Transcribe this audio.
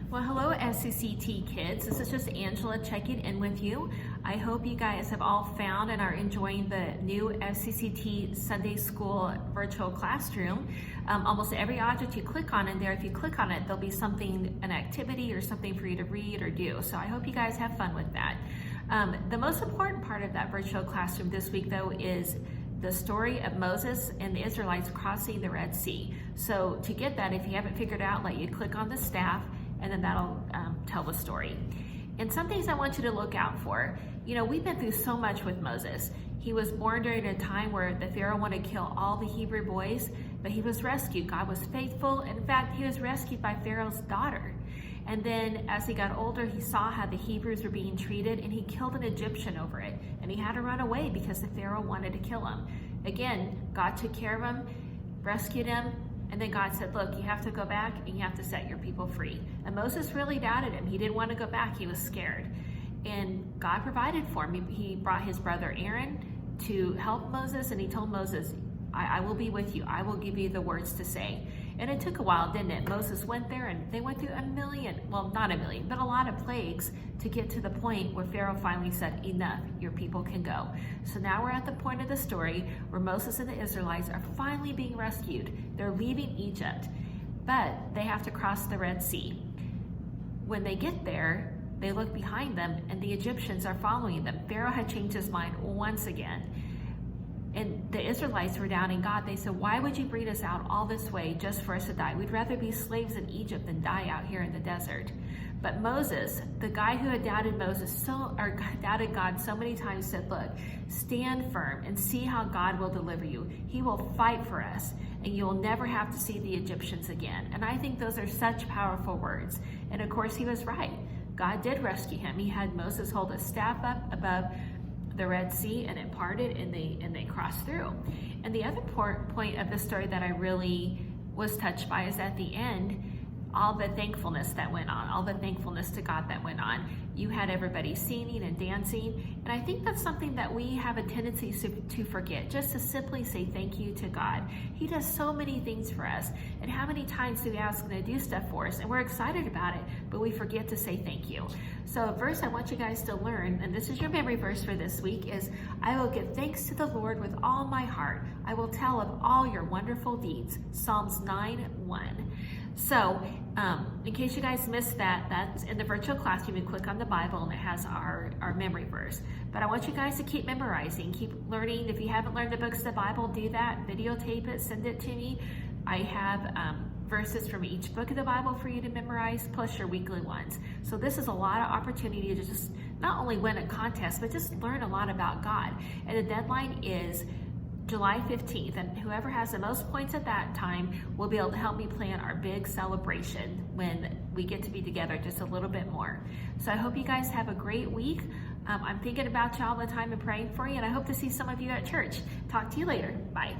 Well, hello FCCT kids. This is just Angela checking in with you. I hope you guys have all found and are enjoying the new FCCT Sunday School virtual classroom. Almost every object you click on in there, if you click on it, there'll be something, an activity or something for you to read or do. So I hope you guys have fun with that. The most important part of that virtual classroom this week though is the story of Moses and the Israelites crossing the Red Sea. So to get that, if you haven't figured out, let you click on the staff and then that'll tell the story. And some things I want you to look out for. You know, we've been through so much with Moses. He was born during a time where the Pharaoh wanted to kill all the Hebrew boys, but he was rescued. God was faithful. In fact, he was rescued by Pharaoh's daughter. And then as he got older, he saw how the Hebrews were being treated and he killed an Egyptian over it. And he had to run away because the Pharaoh wanted to kill him. Again, God took care of him, rescued him, and then God said, look, you have to go back and you have to set your people free. And Moses really doubted him. He didn't want to go back. He was scared. And God provided for him. He brought his brother Aaron to help Moses, and he told Moses, I will be with you. I will give you the words to say. And it took a while, didn't it? Moses went there and they went through a million, well, not a million, but a lot of plagues to get to the point where Pharaoh finally said, enough, your people can go. So now we're at the point of the story where Moses and the Israelites are finally being rescued. They're leaving Egypt, but they have to cross the Red Sea. When they get there, they look behind them and the Egyptians are following them. Pharaoh had changed his mind once again. And the Israelites were doubting God. They said, why would you bring us out all this way just for us to die? We'd rather be slaves in Egypt than die out here in the desert. But Moses, the guy who had doubted doubted God so many times, said, look, stand firm and see how God will deliver you. He will fight for us and you'll never have to see the Egyptians again. And I think those are such powerful words. And of course he was right. God did rescue him. He had Moses hold a staff up above the Red Sea and it parted and they crossed through. And the other point of the story that I really was touched by is at the end, all the thankfulness that went on, all the thankfulness to God that went on. You had everybody singing and dancing. And I think that's something that we have a tendency to forget, just to simply say thank you to God. He does so many things for us. And how many times do we ask him to do stuff for us? And we're excited about it, but we forget to say thank you. So a verse I want you guys to learn, and this is your memory verse for this week, is I will give thanks to the Lord with all my heart. I will tell of all your wonderful deeds. Psalms 9:1. So in case you guys missed that, that's in the virtual classroom. You click on the Bible and it has our memory verse. But I want you guys to keep memorizing, keep learning. If you haven't learned the books of the Bible, do that, videotape it, send it to me. I have verses from each book of the Bible for you to memorize, plus your weekly ones. So this is a lot of opportunity to just not only win a contest, but just learn a lot about God. And the deadline is July 15th, and whoever has the most points at that time will be able to help me plan our big celebration when we get to be together just a little bit more. So I hope you guys have a great week. I'm thinking about you all the time and praying for you, and I hope to see some of you at church. Talk to you later. Bye.